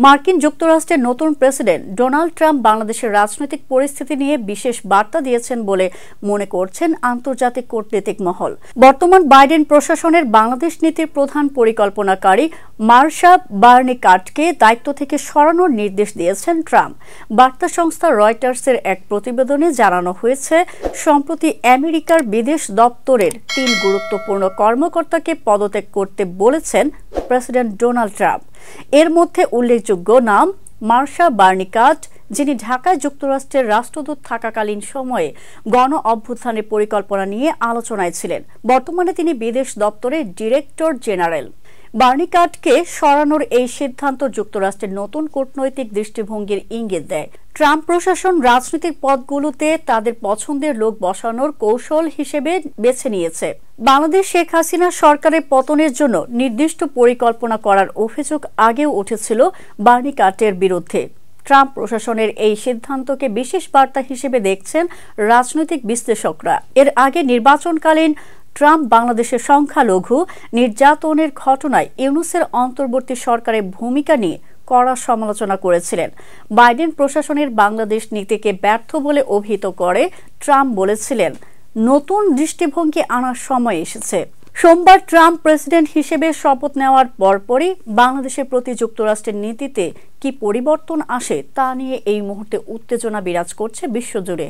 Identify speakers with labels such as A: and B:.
A: মার্কিন যুক্তরাষ্ট্রের নতুন প্রেসিডেন্ট ডোনাল্ড ট্রাম্প বাংলাদেশের রাজনৈতিক পরিস্থিতি নিয়ে বিশেষ বার্তা দিয়েছেন বলে মনে করছেন আন্তর্জাতিক কূটনীতিক মহল। বর্তমান বাইডেন প্রশাসনের বাংলাদেশ নীতির প্রধান পরিকল্পনাকারী মার্শা বার্নিকাটকে দায়িত্ব থেকে সরানোর নির্দেশ দিয়েছেন ট্রাম্প। বার্তা সংস্থা রয়টার্সের এক প্রতিবেদনে জানানো হয়েছে, সম্প্রতি আমেরিকার বিদেশ দপ্তরের ৩ গুরুত্বপূর্ণ কর্মকর্তাকে পদত্যাগ করতে বলেছেন প্রেসিডেন্ট ডোনাল্ড ট্রাম্প। এর মধ্যে উল্লেখযোগ্য নাম মার্শা বার্নিকাট, যিনি ঢাকায় যুক্তরাষ্ট্রের রাষ্ট্রদূত থাকাকালীন সময়ে গণ অভ্যুত্থানের পরিকল্পনা নিয়ে আলোচনায় ছিলেন। বর্তমানে তিনি বিদেশ দপ্তরের ডিরেক্টর জেনারেল। বার্নিকাটকে সরানোর এই সিদ্ধান্ত যুক্তরাষ্ট্রের নতুন কূটনৈতিক দৃষ্টিভঙ্গির ইঙ্গিত দেয়। ট্রাম্প প্রশাসন রাজনৈতিক পদগুলোতে তাদের পছন্দের লোক বসানোর কৌশল হিসেবে বেছে নিয়েছে। বাংলাদেশ শেখ হাসিনা সরকারের পতনের জন্য নির্দিষ্ট পরিকল্পনা করার অভিযোগ আগেও উঠেছিল বার্নিকাটের বিরুদ্ধে। ট্রাম্প প্রশাসনের এই সিদ্ধান্তকে বিশেষ বার্তা হিসেবে দেখছেন রাজনৈতিক বিশ্লেষকরা। এর আগে নির্বাচনকালীন ট্রাম্প বাংলাদেশের সংখ্যালঘু নির্যাতনের ঘটনায় ইউনূসের অন্তর্বর্তী সরকারের ভূমিকা নিয়ে কড়া সমালোচনা করেছিলেন। বাইডেন প্রশাসনের বাংলাদেশ নীতিকে ব্যর্থ বলে অভিহিত করে ট্রাম্প বলেছিলেন, নতুন দৃষ্টিভঙ্গি আনার সময় এসেছে। সোমবার ট্রাম্প প্রেসিডেন্ট হিসেবে শপথ নেওয়ার পরপরই বাংলাদেশের প্রতি যুক্তরাষ্ট্রের নীতিতে কি পরিবর্তন আসে তা নিয়ে এই মুহূর্তে উত্তেজনা বিরাজ করছে বিশ্বজুড়ে।